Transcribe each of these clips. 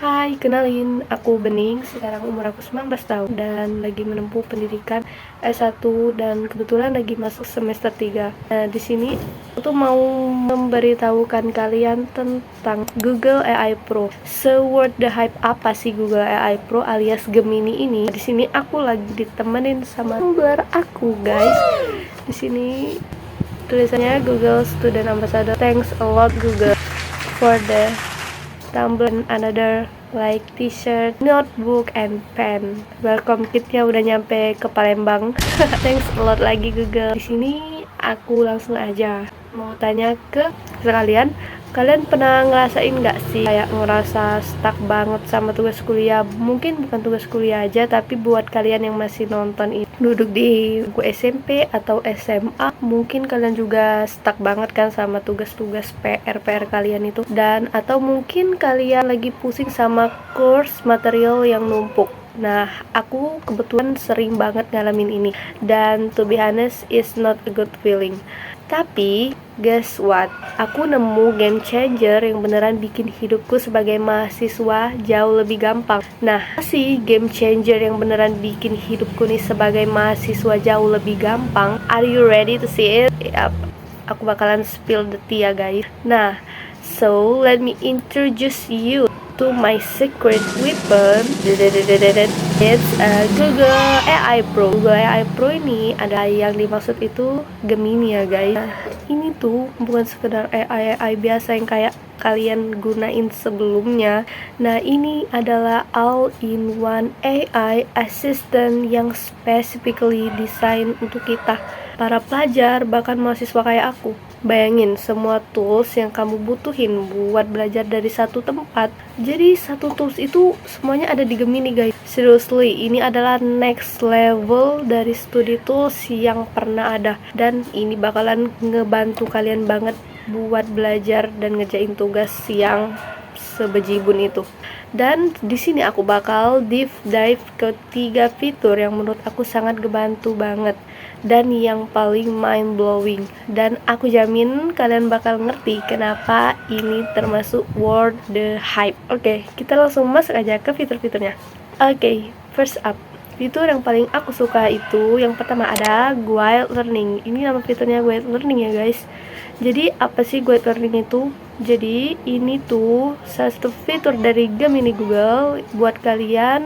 Hai, kenalin, aku Bening. Sekarang umur aku 19 tahun dan lagi menempuh pendidikan S1 dan kebetulan lagi masuk semester 3. Nah, di sini aku tuh mau memberitahukan kalian tentang Google AI Pro. Se-worth the hype apa sih Google AI Pro alias Gemini ini? Di sini aku lagi ditemenin sama Tumblr aku, guys. Di sini tulisannya Google Student Ambassador. Thanks a lot Google for the Tumblr and another like t-shirt, notebook, and pen. Welcome kitnya udah nyampe ke Palembang. Thanks a lot lagi Google. Di sini aku langsung aja mau tanya ke kalian. Kalian pernah ngerasain nggak sih kayak ngerasa stuck banget sama tugas kuliah? Mungkin bukan tugas kuliah aja, tapi buat kalian yang masih nonton ini, duduk di buku SMP atau SMA, mungkin kalian juga stuck banget kan sama tugas-tugas PR kalian itu. Dan atau mungkin kalian lagi pusing sama course material yang numpuk. Nah, aku kebetulan sering banget ngalamin ini. Dan to be honest, it's not a good feeling. Tapi, guess what? Aku nemu game changer yang beneran bikin hidupku sebagai mahasiswa jauh lebih gampang. Nah, sih game changer yang beneran bikin hidupku nih sebagai mahasiswa jauh lebih gampang. Are you ready to see it? Yap, aku bakalan spill the tea ya guys. Nah, so let me introduce you to my secret weapon. It's Google AI Pro. Google AI Pro ini ada yang dimaksud itu Gemini ya guys. Nah, ini tuh bukan sekedar AI biasa yang kayak kalian gunain sebelumnya. Nah, ini adalah all-in-one AI assistant yang specifically design untuk kita, para pelajar, bahkan mahasiswa kayak aku. Bayangin semua tools yang kamu butuhin buat belajar dari satu tempat. Jadi satu tools itu semuanya ada di Gemini guys. Seriously, ini adalah next level dari studi tools yang pernah ada. Dan ini bakalan ngebantu kalian banget buat belajar dan ngerjain tugas yang sebejibun itu. Dan di sini aku bakal deep dive ke 3 fitur yang menurut aku sangat ngebantu banget dan yang paling mind blowing. Dan aku jamin kalian bakal ngerti kenapa ini termasuk worth the hype. Oke, kita langsung masuk aja ke fitur-fiturnya. Oke, first up, fitur yang paling aku suka itu yang pertama ada Guide Learning. Ini nama fiturnya Guide Learning ya guys. Jadi apa sih Guide Learning itu? Jadi ini tuh salah satu fitur dari Gemini Google buat kalian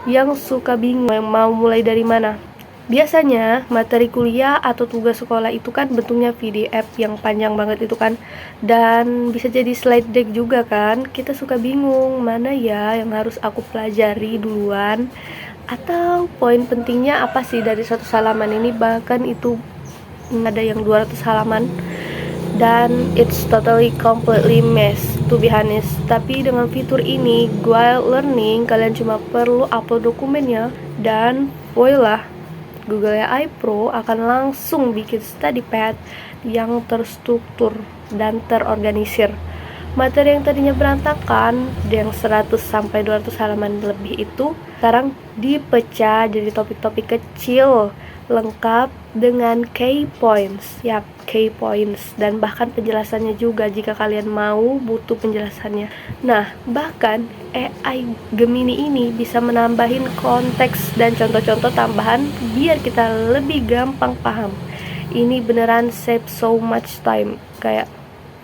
yang suka bingung yang mau mulai dari mana. Biasanya materi kuliah atau tugas sekolah itu kan bentuknya PDF yang panjang banget itu kan, dan bisa jadi slide deck juga kan. Kita suka bingung mana ya yang harus aku pelajari duluan, atau poin pentingnya apa sih dari satu halaman ini, bahkan itu ada yang 200 halaman dan it's totally completely mess to be honest. Tapi dengan fitur ini Guide Learning, kalian cuma perlu upload dokumennya dan voila, Google AI Pro akan langsung bikin study pad yang terstruktur dan terorganisir. Materi yang tadinya berantakan, yang 100 sampai 200 halaman lebih itu sekarang dipecah jadi topik-topik kecil lengkap dengan key points. Yap, key points, dan bahkan penjelasannya juga jika kalian mau butuh penjelasannya. Nah, bahkan AI Gemini ini bisa menambahin konteks dan contoh-contoh tambahan biar kita lebih gampang paham. Ini beneran save so much time. Kayak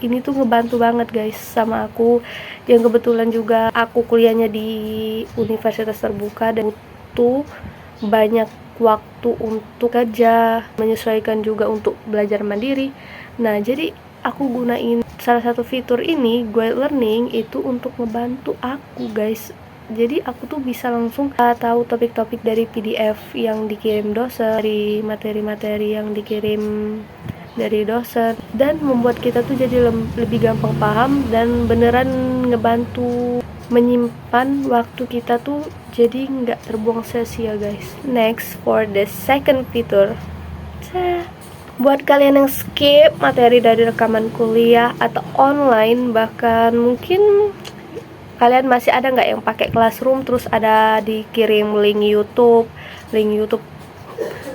ini tuh ngebantu banget guys sama aku yang kebetulan juga aku kuliahnya di universitas terbuka dan butuh banyak waktu untuk kerja, menyesuaikan juga untuk belajar mandiri. Nah, jadi aku gunain salah satu fitur ini, Guide Learning, itu untuk ngebantu aku guys. Jadi aku tuh bisa langsung tahu topik-topik dari PDF yang dikirim dosen, dari materi-materi yang dikirim dari dosen, dan membuat kita tuh jadi lebih gampang paham dan beneran ngebantu menyimpan waktu kita tuh jadi nggak terbuang sia-sia guys. Next, for the second fitur, buat kalian yang skip materi dari rekaman kuliah atau online, bahkan mungkin kalian masih ada nggak yang pakai Classroom terus ada dikirim link YouTube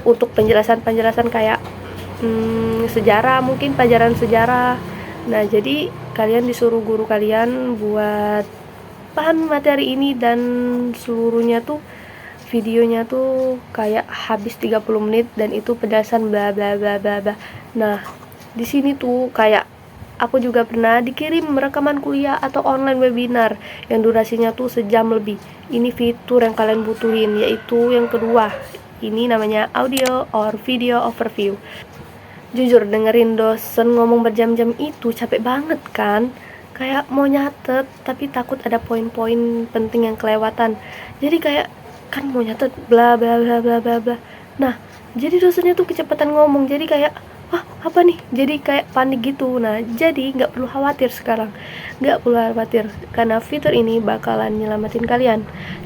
untuk penjelasan kayak sejarah, mungkin pelajaran sejarah. Nah, jadi kalian disuruh guru kalian buat paham materi ini, dan seluruhnya tuh videonya tuh kayak habis 30 menit dan itu penjelasan bla bla bla bla bla. Nah, di sini tuh kayak aku juga pernah dikirim rekaman kuliah atau online webinar yang durasinya tuh sejam lebih. Ini fitur yang kalian butuhin, yaitu yang kedua. Ini namanya audio or video overview. Jujur dengerin dosen ngomong berjam-jam itu capek banget kan? Kayak mau nyatet tapi takut ada poin-poin penting yang kelewatan. Jadi kayak kan mau nyatet bla bla bla bla bla bla. Nah, jadi dosennya tuh kecepatan ngomong. Jadi kayak wah apa nih? Jadi kayak panik gitu. Nah, jadi nggak perlu khawatir sekarang. Nggak perlu khawatir karena fitur ini bakalan nyelamatin kalian.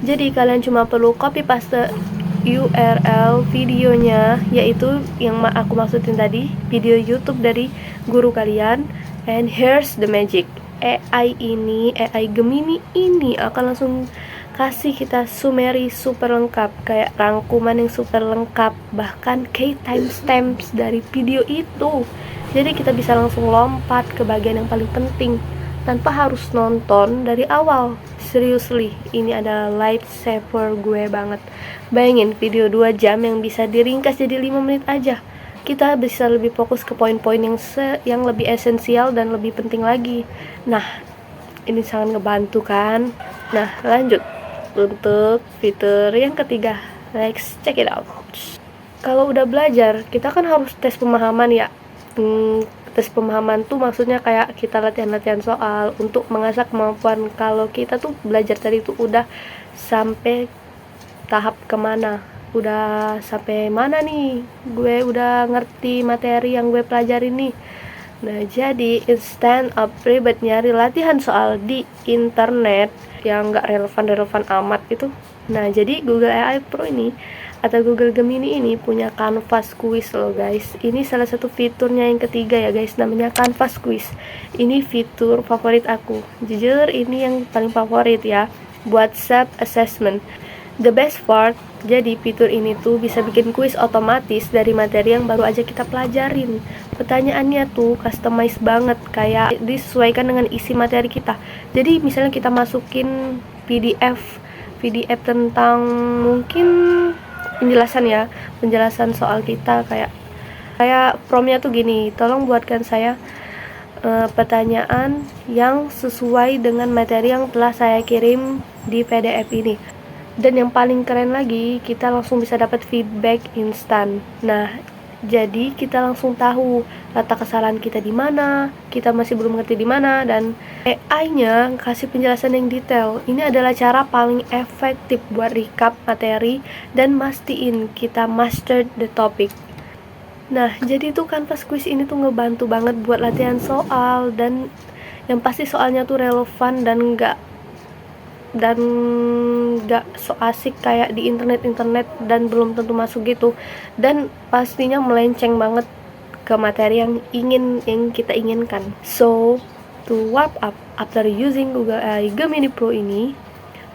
Jadi kalian cuma perlu copy paste URL videonya, yaitu yang aku maksudin tadi, video YouTube dari guru kalian. And here's the magic. AI Gemini ini akan langsung kasih kita summary super lengkap, kayak rangkuman yang super lengkap, bahkan key timestamps dari video itu. Jadi kita bisa langsung lompat ke bagian yang paling penting tanpa harus nonton dari awal. Seriously, ini adalah lifesaver gue banget. Bayangin video 2 jam yang bisa diringkas jadi 5 menit aja. Kita bisa lebih fokus ke poin-poin yang lebih esensial dan lebih penting lagi. Nah, ini sangat ngebantu kan? Nah, lanjut untuk fitur yang ketiga. Let's check it out. Kalau udah belajar, kita kan harus tes pemahaman ya. Tes pemahaman tuh maksudnya kayak kita latihan-latihan soal untuk mengasah kemampuan kalau kita tuh belajar tadi tuh udah sampai tahap kemana, udah sampai mana nih, gue udah ngerti materi yang gue pelajarin nih. Nah, jadi instead of ribet nyari latihan soal di internet yang gak relevan amat itu, nah jadi Google AI Pro ini atau Google Gemini ini punya Canvas Quiz loh guys. Ini salah satu fiturnya yang ketiga ya guys, namanya Canvas Quiz. Ini fitur favorit aku, jujur ini yang paling favorit ya, buat self assessment. The best part, jadi fitur ini tuh bisa bikin kuis otomatis dari materi yang baru aja kita pelajarin. Pertanyaannya tuh customize banget, kayak disesuaikan dengan isi materi kita. Jadi misalnya kita masukin PDF tentang mungkin penjelasan soal kita, kayak promptnya tuh gini, tolong buatkan saya pertanyaan yang sesuai dengan materi yang telah saya kirim di PDF ini. Dan yang paling keren lagi, kita langsung bisa dapat feedback instan. Nah, jadi kita langsung tahu letak kesalahan kita di mana, kita masih belum ngerti di mana, dan AI-nya kasih penjelasan yang detail. Ini adalah cara paling efektif buat recap materi dan mastiin kita master the topic. Nah, jadi tuh Canvas Quiz ini tuh ngebantu banget buat latihan soal, dan yang pasti soalnya tuh relevan dan gak so asik kayak di internet dan belum tentu masuk gitu, dan pastinya melenceng banget ke materi yang kita inginkan. So to wrap up, after using Google AI Gemini Pro ini,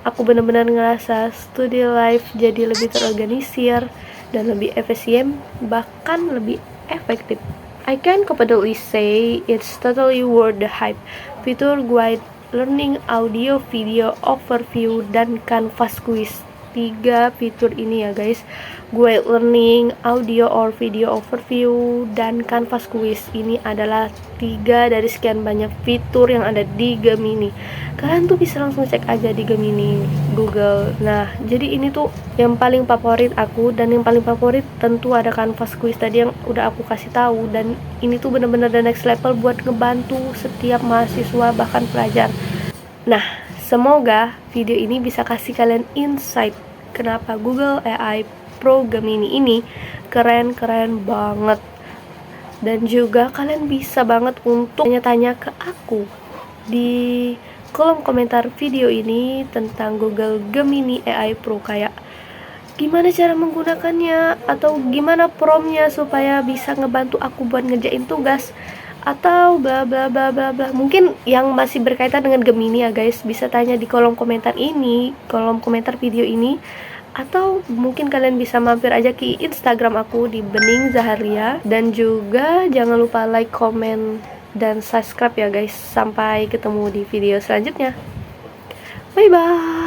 aku benar-benar ngerasa studi life jadi lebih terorganisir dan lebih efisien, bahkan lebih efektif. I can confidently say it's totally worth the hype. Fitur guide learning, audio, video, overview, dan Canvas Quiz. 3 fitur ini ya guys, guide learning, audio or video overview, dan Canvas Quiz. Ini adalah 3 dari sekian banyak fitur yang ada di Gemini. Kalian tuh bisa langsung cek aja di Gemini Google. Nah, jadi ini tuh yang paling favorit aku, dan yang paling favorit tentu ada Canvas Quiz tadi yang udah aku kasih tahu, dan ini tuh bener-bener the next level buat ngebantu setiap mahasiswa bahkan pelajar. Nah, semoga video ini bisa kasih kalian insight kenapa Google AI Pro Gemini ini keren banget. Dan juga kalian bisa banget untuk tanya-tanya ke aku di kolom komentar video ini tentang Google Gemini AI Pro, kayak gimana cara menggunakannya, atau gimana promptnya supaya bisa ngebantu aku buat ngerjain tugas, atau bla bla bla bla bla. Mungkin yang masih berkaitan dengan Gemini ya guys, bisa tanya di kolom komentar video ini, atau mungkin kalian bisa mampir aja ke Instagram aku di Bening Zaharia. Dan juga jangan lupa like, comment, dan subscribe ya guys. Sampai ketemu di video selanjutnya. Bye bye.